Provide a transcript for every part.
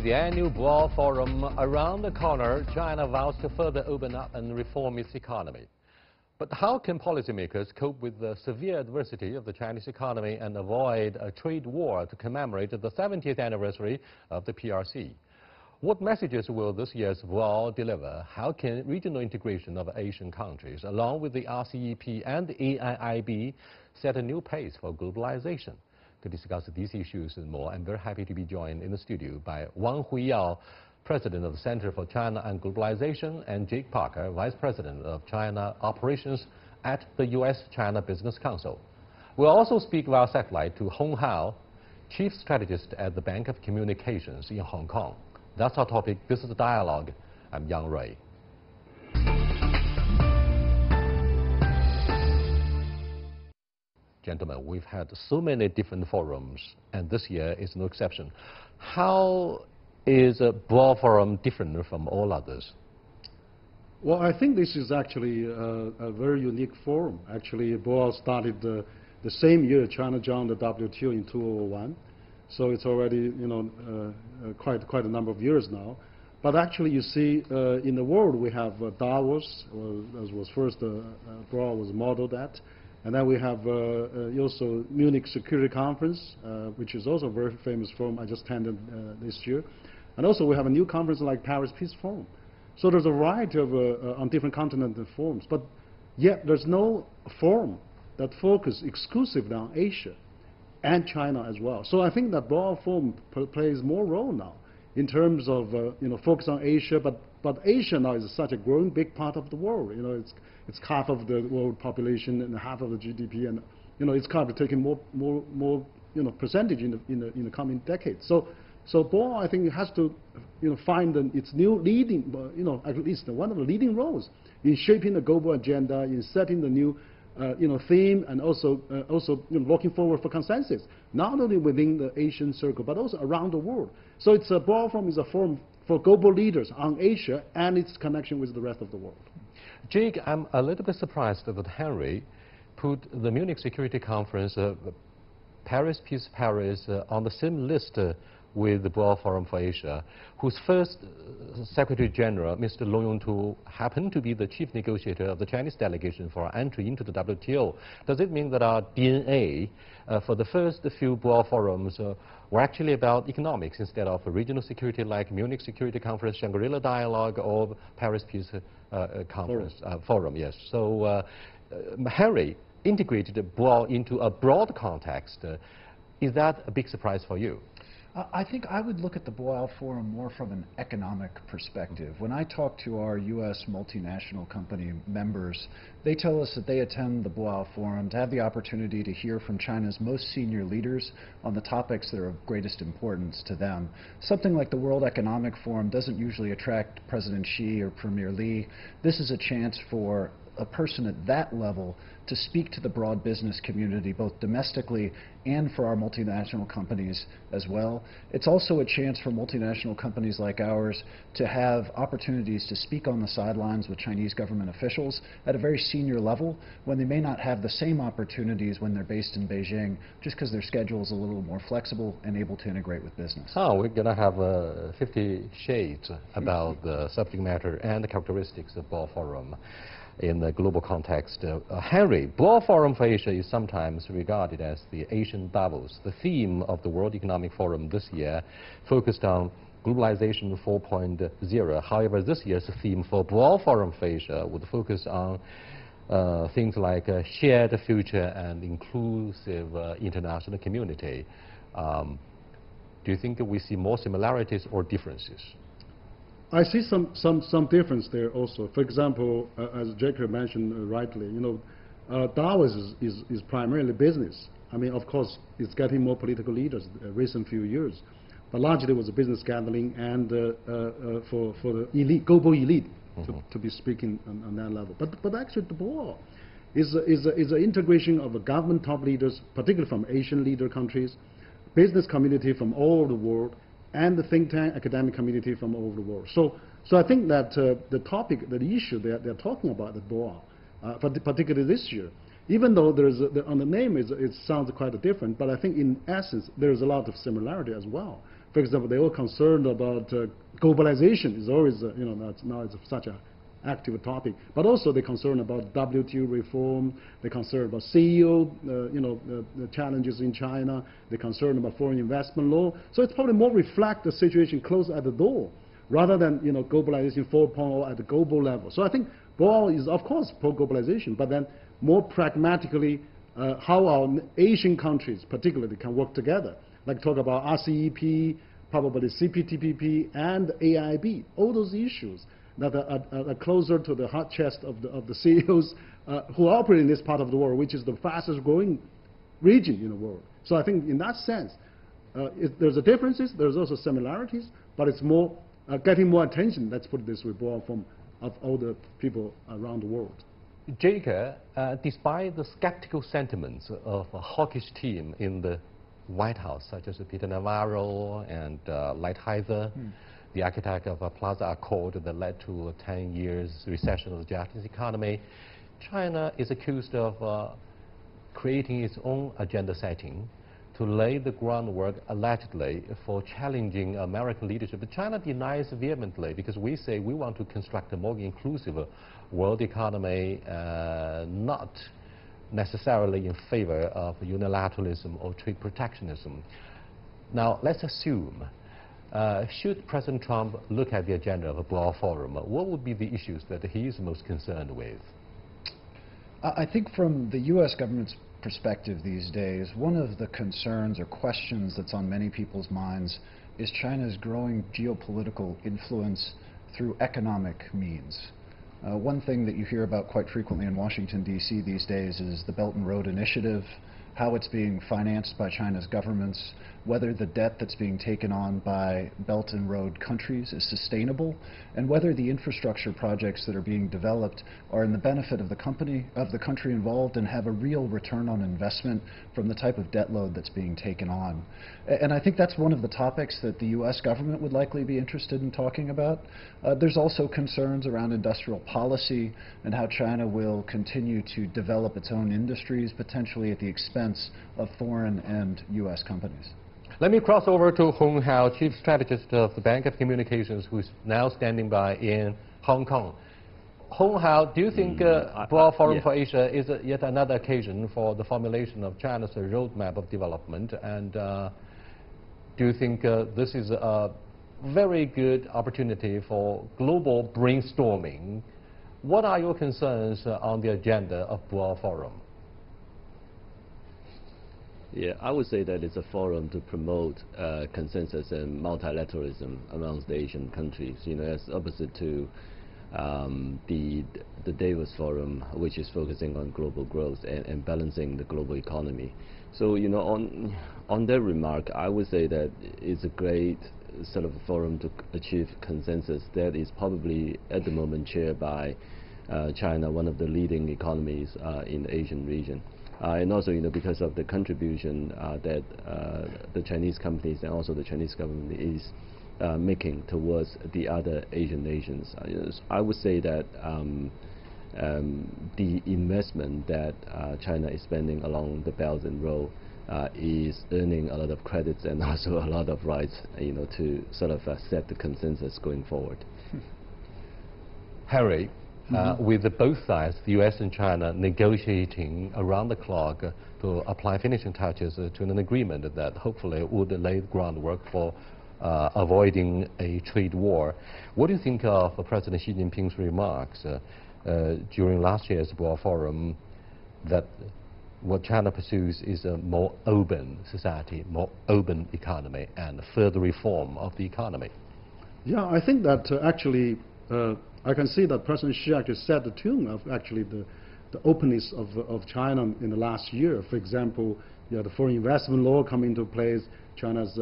With the annual Boao Forum around the corner, China vows to further open up and reform its economy. But how can policymakers cope with the severe adversity of the Chinese economy and avoid a trade war to commemorate the 70th anniversary of the PRC? What messages will this year's Boao deliver? How can regional integration of Asian countries, along with the RCEP and the AIIB, set a new pace for globalization? To discuss these issues and more, I'm very happy to be joined in the studio by Wang Huiyao, President of the Center for China and Globalization, and Jake Parker, Vice President of China Operations at the U.S.-China Business Council. We'll also speak via satellite to Hong Hao, Chief Strategist at the Bank of Communications in Hong Kong. That's our topic. This is the Dialogue. I'm Yang Rui. Gentlemen, we've had so many different forums, and this year is no exception. How is a Boao Forum different from all others? Well, I think this is actually a very unique forum. Actually, Boao started the same year China joined the WTO in 2001, so it's already quite a number of years now. But actually, you see, in the world we have Davos, as was first Boao was modeled at. And then we have also Munich Security Conference, which is also a very famous forum I just attended this year. And also we have a new conference like Paris Peace Forum. So there's a variety of on different continental forums, but yet there's no forum that focuses exclusively on Asia and China as well. So I think that Boao Forum plays more role now in terms of focus on Asia, but Asia now is such a growing big part of the world. It's half of the world population and half of the GDP, and it's kind of taking more percentage in the coming decades. So Boao, I think, has to find its new leading, at least one of the leading roles in shaping the global agenda, in setting the new theme, and also looking forward for consensus, not only within the Asian circle but also around the world. So it's a Boao Forum is a forum for global leaders on Asia and its connection with the rest of the world. Jake, I'm a little bit surprised that Henry put the Munich Security Conference, Paris Peace Paris, on the same list with the Boao Forum for Asia, whose first Secretary General, Mr. Long Yongtu, happened to be the chief negotiator of the Chinese delegation for our entry into the WTO. Does it mean that our DNA for the first few Boao Forums were actually about economics instead of regional security like Munich Security Conference, Shangri-La Dialogue, or Paris Peace Conference Forum? Yes. So Henry integrated Boao into a broad context. Is that a big surprise for you? I think I would look at the Boao Forum more from an economic perspective. When I talk to our U.S. multinational company members, they tell us that they attend the Boao Forum to have the opportunity to hear from China's most senior leaders on the topics that are of greatest importance to them. Something like the World Economic Forum doesn't usually attract President Xi or Premier Li. This is a chance for a person at that level to speak to the broad business community, both domestically and for our multinational companies as well. It's also a chance for multinational companies like ours to have opportunities to speak on the sidelines with Chinese government officials at a very senior level when they may not have the same opportunities when they're based in Beijing, just because their schedule is a little more flexible and able to integrate with business. Oh, we're going to have 50 shades about the subject matter and the characteristics of Boao Forum in the global context. Henry, Boao Forum for Asia is sometimes regarded as the Asian Davos. The theme of the World Economic Forum this year focused on globalization 4.0. However, this year's theme for Boao Forum for Asia would focus on things like shared future and inclusive international community. Do you think we see more similarities or differences? I see some difference there also. For example, as Jacob mentioned rightly, Davos is primarily business. I mean, of course, it's getting more political leaders recent few years, but largely it was a business gathering and for the elite, global elite, to be speaking on that level. But actually, the Boao is an integration of the government top leaders, particularly from Asian leader countries, business community from all over the world, and the think tank academic community from all over the world. So I think that the topic, the issue they're talking about at Boao, particularly this year, even though on the name it sounds quite different, but I think in essence there's a lot of similarity as well. For example, they're all concerned about globalization. Is always, now it's such an active topic. But also they're concerned about WTO reform. They're concerned about CEO, the challenges in China. They're concerned about foreign investment law. So it's probably more reflect the situation close at the door, rather than globalization 4.0 at the global level. So I think Boao is of course pro-globalization, but then more pragmatically how our Asian countries particularly can work together. Like talk about RCEP, probably CPTPP and AIIB, all those issues that are closer to the heart chest of the CEOs who operate in this part of the world, which is the fastest growing region in the world. So I think in that sense, there's a differences, there's also similarities, but it's more getting more attention, let's put it this way, from of all the people around the world. Jacob, despite the skeptical sentiments of a hawkish team in the White House, such as Peter Navarro and Lighthizer, the architect of a Plaza Accord that led to a 10 years recession of the Japanese economy, China is accused of creating its own agenda setting to lay the groundwork allegedly for challenging American leadership. But China denies vehemently, because we say we want to construct a more inclusive world economy, not necessarily in favor of unilateralism or trade protectionism. Now, let's assume, should President Trump look at the agenda of a Boao Forum, what would be the issues that he is most concerned with? I think from the U.S. government's perspective these days, one of the concerns or questions that's on many people's minds is China's growing geopolitical influence through economic means. One thing that you hear about quite frequently in Washington, D.C. these days is the Belt and Road Initiative, how it's being financed by China's governments, whether the debt that's being taken on by Belt and Road countries is sustainable, and whether the infrastructure projects that are being developed are in the benefit of the country involved and have a real return on investment from the type of debt load that's being taken on. And I think that's one of the topics that the U.S. government would likely be interested in talking about. There's also concerns around industrial policy and how China will continue to develop its own industries, potentially at the expense of foreign and U.S. companies. Let me cross over to Hong Hao, Chief Strategist of the Bank of Communications, who's now standing by in Hong Kong. Hong Hao, do you think Boao Forum for Asia is yet another occasion for the formulation of China's roadmap of development? And do you think this is a very good opportunity for global brainstorming? What are your concerns on the agenda of Boao Forum? Yeah, I would say that it's a forum to promote consensus and multilateralism amongst the Asian countries. As opposite to the Davos Forum, which is focusing on global growth and balancing the global economy. So, on that remark, I would say that it's a great sort of forum to achieve consensus that is probably at the moment chaired by China, one of the leading economies in the Asian region. And also, because of the contribution that the Chinese companies and also the Chinese government is making towards the other Asian nations. I would say that the investment that China is spending along the Belt and Road is earning a lot of credits and also a lot of rights, to sort of set the consensus going forward. Harry, with both sides, the U.S. and China, negotiating around the clock to apply finishing touches to an agreement that hopefully would lay the groundwork for avoiding a trade war. What do you think of President Xi Jinping's remarks during last year's Boao Forum that what China pursues is a more open society, more open economy, and further reform of the economy? Yeah, I think that actually I can see that President Xi actually set the tune of actually the openness of China in the last year. For example, the foreign investment law come into place. China's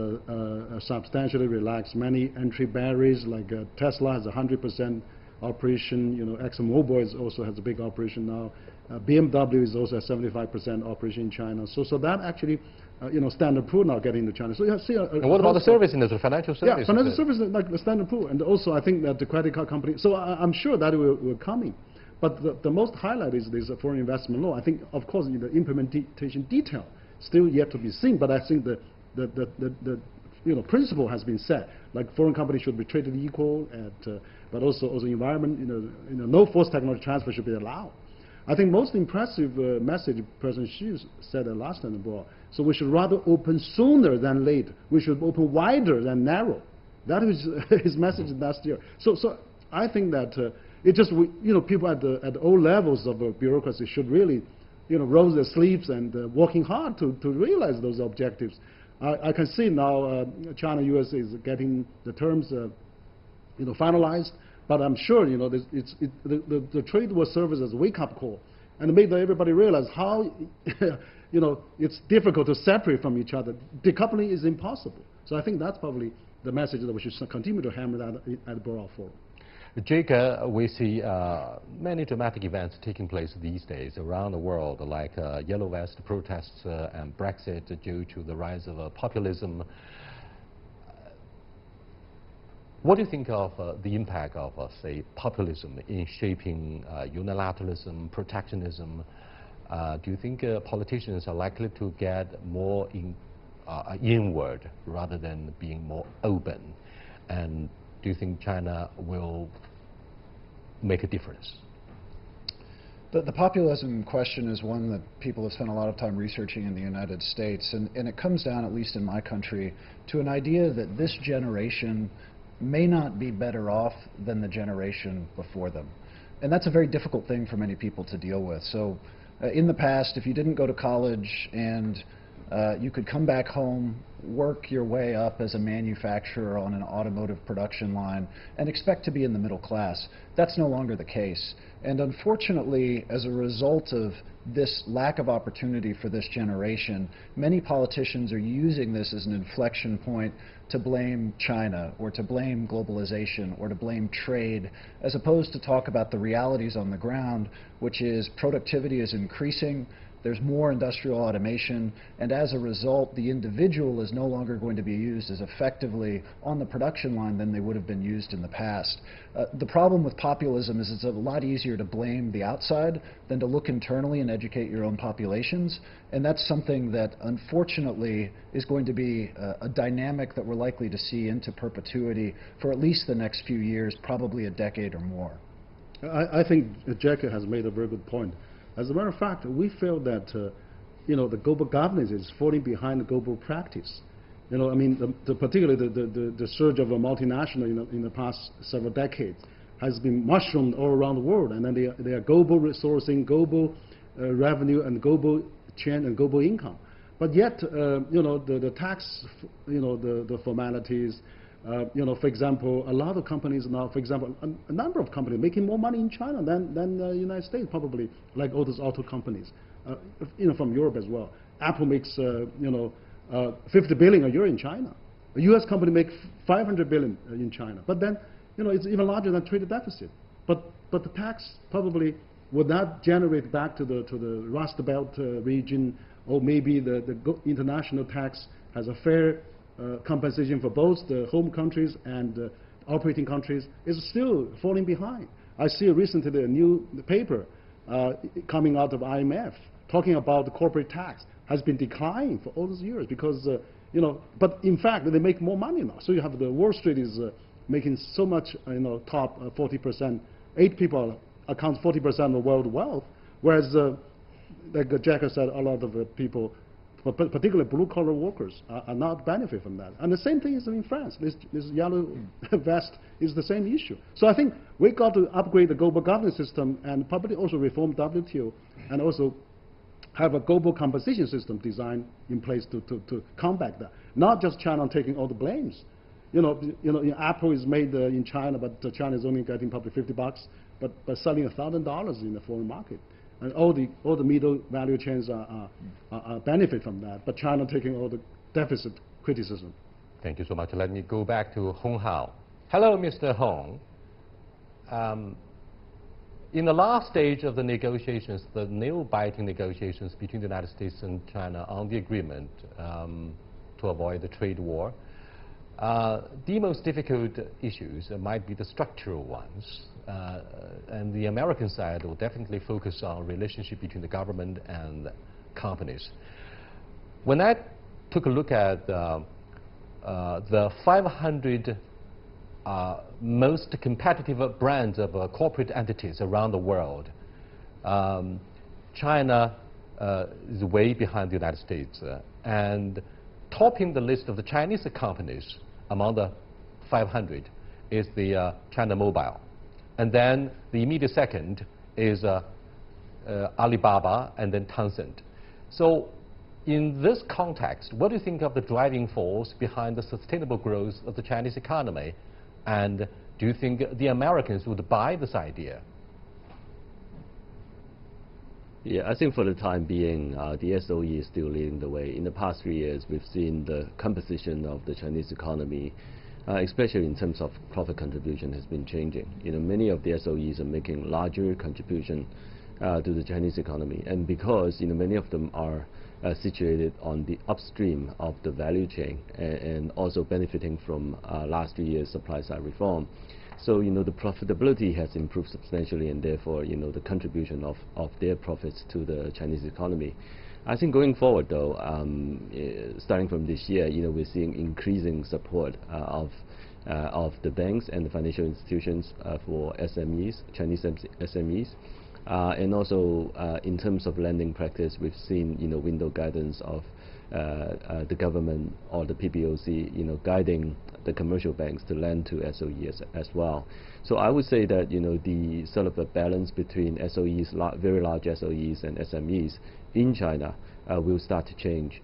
substantially relaxed many entry barriers, like Tesla has 100% operation. ExxonMobil also has a big operation now. BMW is also at 75% operation in China. So that actually, Standard & Poor's now getting into China. So you see. And what about the service industry, financial services? Yeah, financial services like the Standard & Poor's, and also I think that the credit card company. So I'm sure that will come. But the most highlight is this foreign investment law. I think, of course, the implementation detail still yet to be seen. But I think the principle has been set, like foreign companies should be treated equal, but also environment, no forced technology transfer should be allowed. I think most impressive message President Xi said last time abroad. So we should rather open sooner than late. We should open wider than narrow. That was his message last year. So I think that it just people at all levels of bureaucracy should really roll their sleeves and working hard to realize those objectives. I can see now China-US is getting the terms finalized. But I'm sure, the trade will serve as a wake-up call and make everybody realize how, it's difficult to separate from each other. Decoupling is impossible. So I think that's probably the message that we should continue to hammer that at Boao Forum. Jake, we see many dramatic events taking place these days around the world, like Yellow Vest protests and Brexit due to the rise of populism. What do you think of the impact of, say, populism in shaping unilateralism, protectionism? Do you think politicians are likely to get more inward rather than being more open? And do you think China will make a difference? The populism question is one that people have spent a lot of time researching in the United States, and it comes down, at least in my country, to an idea that this generation may not be better off than the generation before them. And that's a very difficult thing for many people to deal with. So in the past, if you didn't go to college and you could come back home, work your way up as a manufacturer on an automotive production line, and expect to be in the middle class. That's no longer the case. And unfortunately, as a result of this lack of opportunity for this generation, many politicians are using this as an inflection point to blame China or to blame globalization or to blame trade, as opposed to talk about the realities on the ground, which is productivity is increasing, there's more industrial automation, and as a result, the individual is no longer going to be used as effectively on the production line than they would have been used in the past. The problem with populism is it's a lot easier to blame the outside than to look internally and educate your own populations, and that's something that unfortunately is going to be a dynamic that we're likely to see into perpetuity for at least the next few years, probably a decade or more. I think Jack has made a very good point. As a matter of fact, we feel that the global governance is falling behind the global practice. Particularly the surge of a multinational in the past several decades has been mushroomed all around the world, and then they are global resourcing, global revenue, and global chain and global income. But yet, the tax, the formalities. For example, a lot of companies now, for example, a number of companies making more money in China than the United States, probably, like all those auto companies, from Europe as well. Apple makes, 50 billion a year in China. A U.S. company makes 500 billion in China. But then, it's even larger than trade deficit. But the tax probably would not generate back to the Rust Belt region, or maybe the international tax has a fair compensation for both the home countries and operating countries, is still falling behind. I see recently a new paper coming out of IMF talking about the corporate tax has been declining for all those years because, but in fact they make more money now. So you have the Wall Street is making so much, top 40%, 8 people account 40% of the world wealth, whereas, like Jack said, a lot of people, particularly blue-collar workers, are not benefit from that. And the same thing is in France. This yellow vest is the same issue. So I think we got to upgrade the global governance system and probably also reform WTO and also have a global compensation system designed in place to combat that. Not just China taking all the blames. Apple is made in China, but China is only getting probably $50, but selling $1,000 in the foreign market. And all the middle value chains are benefit from that, but China taking all the deficit criticism. Thank you so much. Let me go back to Hong Hao. Hello, Mr. Hong. In the last stage of the negotiations, the nail-biting negotiations between the United States and China on the agreement to avoid the trade war, the most difficult issues might be the structural ones. And the American side will definitely focus on relationship between the government and companies. When I took a look at the 500 most competitive brands of corporate entities around the world, China is way behind the United States. And topping the list of the Chinese companies among the 500 is the China Mobile. And then the immediate second is Alibaba and then Tencent. So in this context, what do you think of the driving force behind the sustainable growth of the Chinese economy? And do you think the Americans would buy this idea? Yeah, I think for the time being, the SOE is still leading the way. In the past 3 years, we've seen the composition of the Chinese economy, especially in terms of profit contribution, has been changing. Many of the SOEs are making larger contribution to the Chinese economy, and because many of them are situated on the upstream of the value chain and also benefiting from last 3 years supply side reform. So the profitability has improved substantially, and therefore the contribution of their profits to the Chinese economy. I think going forward though, starting from this year, we're seeing increasing support of the banks and the financial institutions for SMEs, Chinese SMEs. And also in terms of lending practice, we've seen window guidance of the government or the PBOC guiding the commercial banks to lend to SOEs as well. So I would say that the sort of a balance between SOEs, very large SOEs and SMEs in China will start to change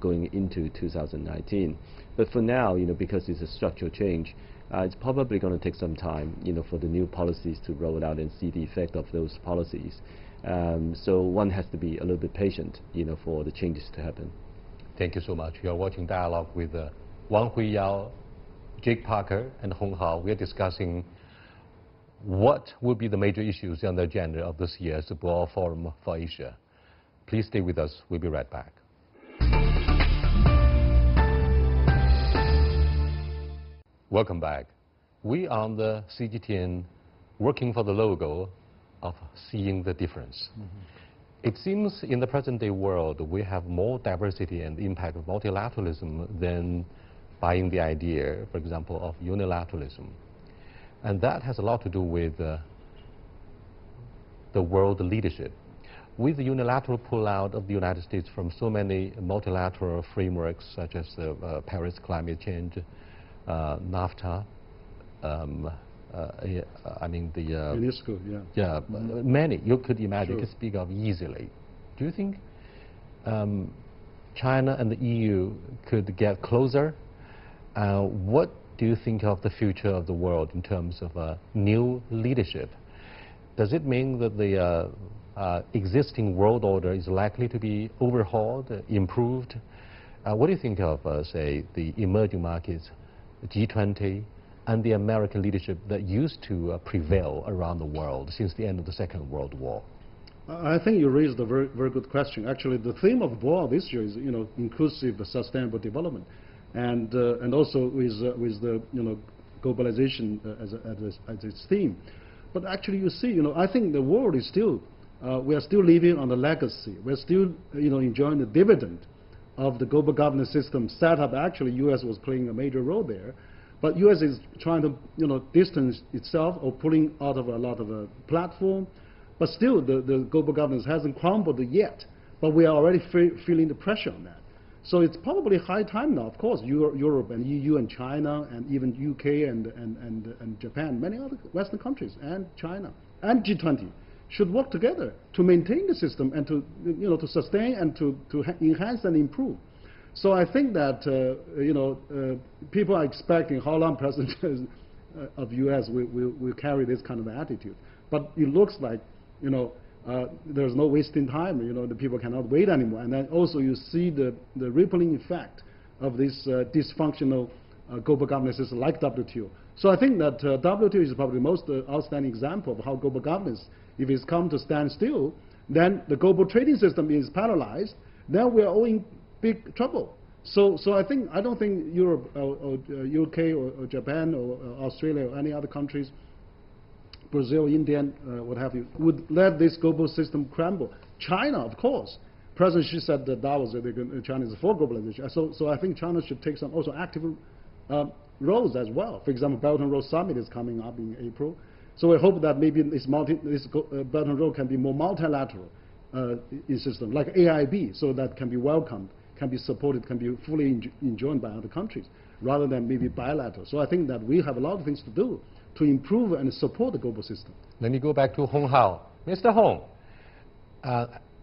going into 2019. But for now, because it's a structural change, it's probably going to take some time, for the new policies to roll out and see the effect of those policies. So one has to be a little bit patient, for the changes to happen. Thank you so much. You are watching Dialogue with Wang Huiyao, Jake Parker, and Hong Hao. We are discussing what will be the major issues on the agenda of this year's Boao Forum for Asia. Please stay with us. We'll be right back. Welcome back. We on the CGTN working for the logo of seeing the difference. It seems in the present day world we have more diversity and impact of multilateralism than buying the idea, for example, of unilateralism. And that has a lot to do with the world leadership. With the unilateral pullout of the United States from so many multilateral frameworks such as the Paris climate change, NAFTA, I mean the UNESCO, yeah, many you could imagine, Sure. could speak of easily. Do you think China and the EU could get closer? What do you think of the future of the world in terms of new leadership? Does it mean that the existing world order is likely to be overhauled, improved? What do you think of, say, the emerging markets, G20, and the American leadership that used to prevail around the world since the end of the Second World War? I think you raised a very, very good question. Actually, the theme of Boao this year is, inclusive, sustainable development, and also with the, globalization as its theme. But actually, you see, I think the world is still, we are still living on the legacy. We're still, enjoying the dividend of the global governance system set up. Actually, U.S. was playing a major role there. But U.S. is trying to, distance itself or pulling out of a lot of a platform. But still, the global governance hasn't crumbled yet. But we are already feeling the pressure on that. So it's probably high time now. Of course, Europe and EU and China and even UK and Japan, many other Western countries and China and G20 should work together to maintain the system and to, to sustain and to enhance and improve. So I think that, people are expecting how long President of U.S. will carry this kind of attitude. But it looks like, there's no wasting time. The people cannot wait anymore. And then also you see the rippling effect of this dysfunctional global governance system like WTO. So I think that WTO is probably the most outstanding example of how global governance, if it's come to stand still, then the global trading system is paralyzed. Then we are all in big trouble. So I don't think Europe or UK or Japan or Australia or any other countries, Brazil, India, what have you, would let this global system crumble. China, of course. President Xi said that Davos, that China is for globalization. So I think China should take some also active roles as well. For example, Belt and Road Summit is coming up in April. So I hope that maybe this Belt and Road can be more multilateral in system, like AIIB, so that can be welcomed, can be supported, can be fully enjoyed by other countries, rather than maybe bilateral. So I think that we have a lot of things to do to improve and support the global system. Let me go back to Hong Hao. Mr. Hong,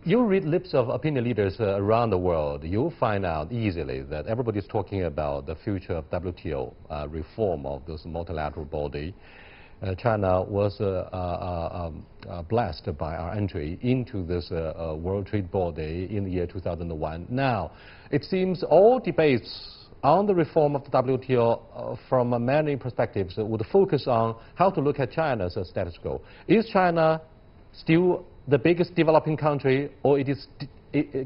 you read lips of opinion leaders around the world, you'll find out easily that everybody's talking about the future of WTO, reform of this multilateral body. China was blessed by our entry into this World Trade Body in the year 2001. Now, it seems all debates on the reform of the WTO from many perspectives would focus on how to look at China's status quo. Is China still the biggest developing country, or it is,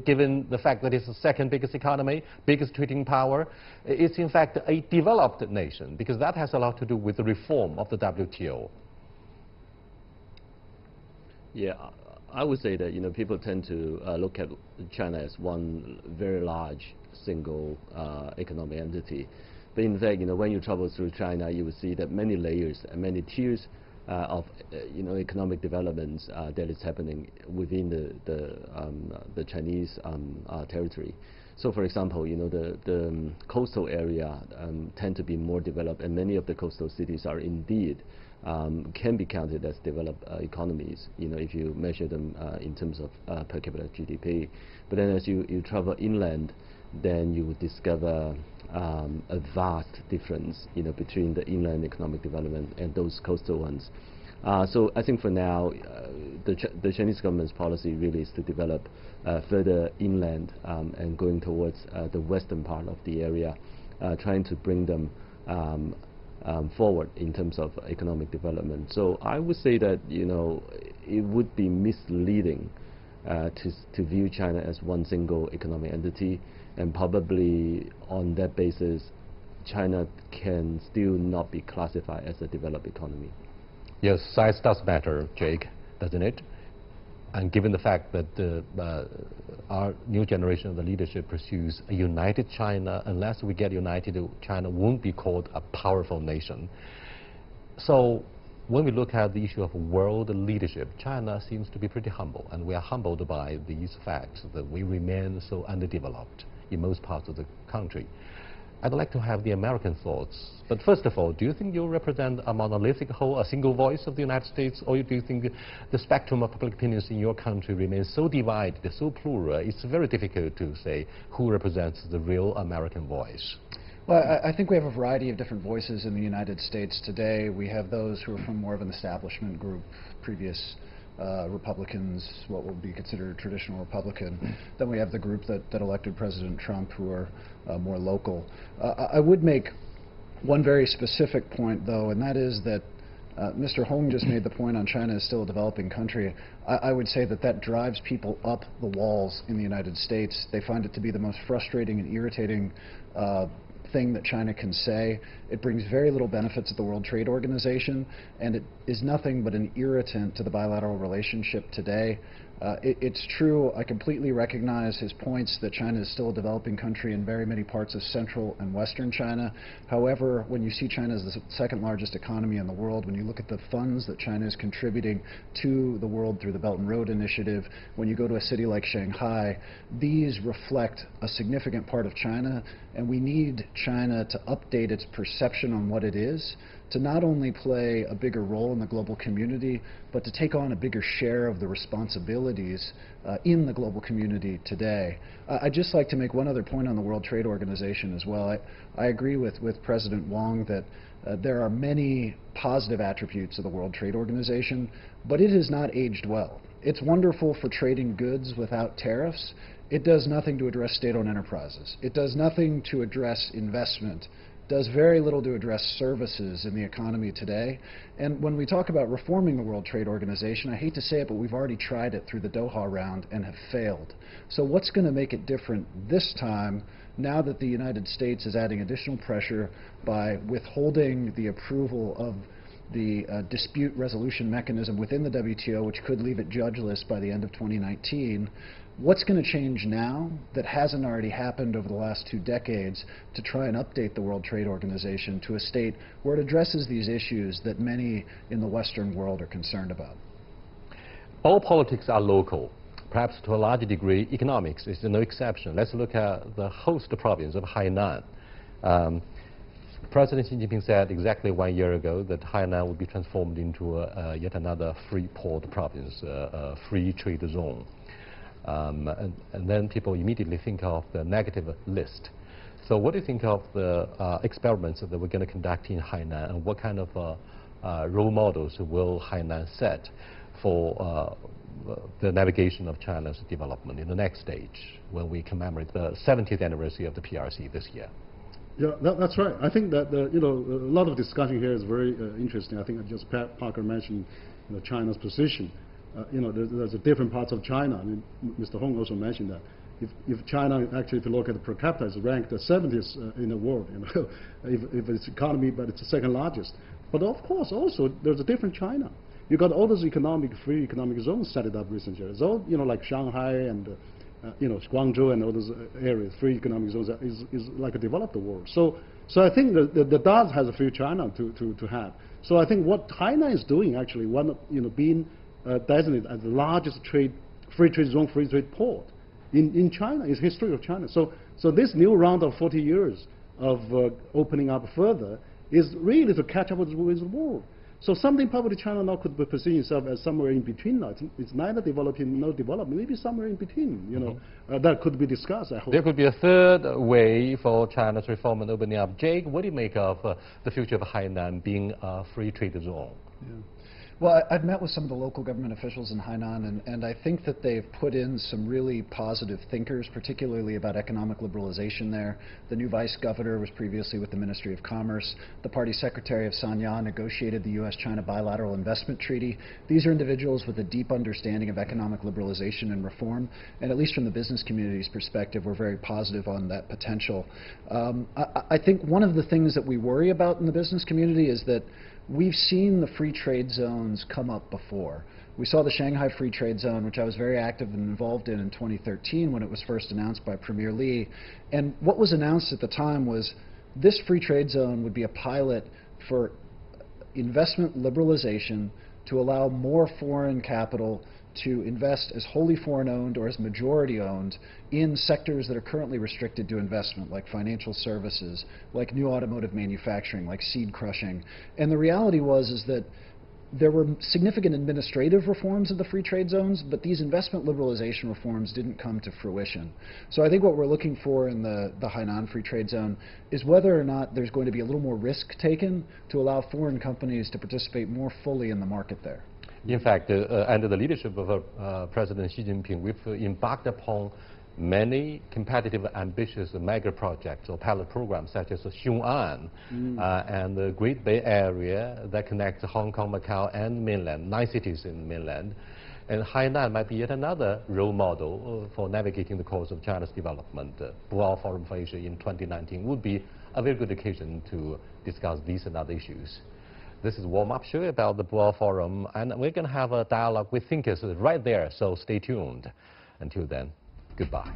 given the fact that it's the second biggest economy, biggest trading power, it's in fact a developed nation? Because that has a lot to do with the reform of the WTO. Yeah, I would say that people tend to look at China as one very large single economic entity. But in fact, when you travel through China, you will see that many layers and many tiers of economic developments that is happening within the Chinese territory. So, for example, the coastal area tend to be more developed, and many of the coastal cities are indeed can be counted as developed economies, if you measure them in terms of per capita GDP. But then as you travel inland, then you would discover a vast difference, between the inland economic development and those coastal ones. So I think for now, the Chinese government's policy really is to develop further inland and going towards the western part of the area, trying to bring them forward in terms of economic development. So I would say that it would be misleading to view China as one single economic entity, and probably on that basis, China can still not be classified as a developed economy. Yes, size does matter, Jake, doesn't it? And given the fact that our new generation of the leadership pursues a united China, unless we get united, China won't be called a powerful nation. So when we look at the issue of world leadership, China seems to be pretty humble, and we are humbled by these facts that we remain so underdeveloped in most parts of the country. I'd like to have the American thoughts. But first of all, do you think you represent a monolithic whole, a single voice of the United States, or do you think the spectrum of public opinions in your country remains so divided, so plural, it's very difficult to say who represents the real American voice? Well, I think we have a variety of different voices in the United States today. We have those who are from more of an establishment group, previous Republicans, what will be considered traditional Republican. Then we have the group that elected President Trump, who are more local. I would make one very specific point, though, and that is that Mr. Hong just made the point on China is still a developing country. I would say that drives people up the walls in the United States. They find it to be the most frustrating and irritating thing that China can say. It brings very little benefit to the World Trade Organization, and it is nothing but an irritant to the bilateral relationship today. It's true, I completely recognize his points that China is still a developing country in very many parts of central and western China. However, when you see China as the second largest economy in the world, when you look at the funds that China is contributing to the world through the Belt and Road Initiative, when you go to a city like Shanghai, these reflect a significant part of China, and we need China to update its perception on what it is, to not only play a bigger role in the global community, but to take on a bigger share of the responsibilities in the global community today. I'd just like to make one other point on the World Trade Organization as well. I agree with President Wang that there are many positive attributes of the World Trade Organization, but it has not aged well. It's wonderful for trading goods without tariffs. It does nothing to address state-owned enterprises. It does nothing to address investment. Does very little to address services in the economy today. And when we talk about reforming the World Trade Organization, I hate to say it, but we've already tried it through the Doha round and have failed. So what's going to make it different this time, now that the United States is adding additional pressure by withholding the approval of dispute resolution mechanism within the WTO, which could leave it judgeless by the end of 2019. What's going to change now that hasn't already happened over the last 2 decades to try and update the World Trade Organization to a state where it addresses these issues that many in the Western world are concerned about? All politics are local. Perhaps to a large degree, economics is no exception. Let's look at the host province of Hainan. President Xi Jinping said exactly 1 year ago that Hainan would be transformed into yet another free port province, a free trade zone. And then people immediately think of the negative list. So what do you think of the experiments that we're going to conduct in Hainan, and what kind of role models will Hainan set for the navigation of China's development in the next stage when we commemorate the 70th anniversary of the PRC this year? Yeah, that's right. I think that a lot of discussion here is very interesting. I think just Pat Parker mentioned China's position. There's different parts of China. I mean, Mr. Hong also mentioned that. If China, actually, if you look at the per capita, is ranked the 70th in the world, if it's economy, but it's the second largest. But of course, also, there's a different China. You got all those free economic zones set it up recently. It's all, like Shanghai and, Guangzhou and all those areas, free economic zones is like a developed world. So I think the DAS has a free China to have. So I think what Hainan is doing, actually, being designated as the largest free trade zone, free trade port in China, is history of China. So this new round of 40 years of opening up further is really to catch up with the world. So something probably China now could position itself as somewhere in between now. It's neither developing nor developing, maybe somewhere in between, that could be discussed, I hope. There could be a third way for China's reform and opening up. Jake, what do you make of the future of Hainan being a free trade zone? Yeah. Well, I've met with some of the local government officials in Hainan, and I think that they've put in some really positive thinkers, particularly about economic liberalization there. The new vice governor was previously with the Ministry of Commerce. The party secretary of Sanya negotiated the U.S.-China bilateral investment treaty. These are individuals with a deep understanding of economic liberalization and reform, and at least from the business community's perspective, we're very positive on that potential. I think one of the things that we worry about in the business community is that we've seen the free trade zones come up before. We saw the Shanghai Free Trade Zone, which I was very active and involved in 2013 when it was first announced by Premier Li. And what was announced at the time was this free trade zone would be a pilot for investment liberalization to allow more foreign capital to invest as wholly foreign-owned or as majority-owned in sectors that are currently restricted to investment, like financial services, like new automotive manufacturing, like seed crushing. And the reality is that there were significant administrative reforms of the free trade zones, but these investment liberalization reforms didn't come to fruition. So I think what we're looking for in the Hainan Free Trade Zone is whether or not there's going to be a little more risk taken to allow foreign companies to participate more fully in the market there. In fact, under the leadership of President Xi Jinping, we've embarked upon many competitive, ambitious mega projects or pilot programs such as Xiong'an and the Great Bay Area that connects Hong Kong, Macau, and mainland, 9 cities in mainland. And Hainan might be yet another role model for navigating the course of China's development. Boao Forum for Asia in 2019 would be a very good occasion to discuss these and other issues. This is a warm-up show about the Boao Forum, and we're going to have a dialogue with thinkers right there, so stay tuned. Until then, goodbye.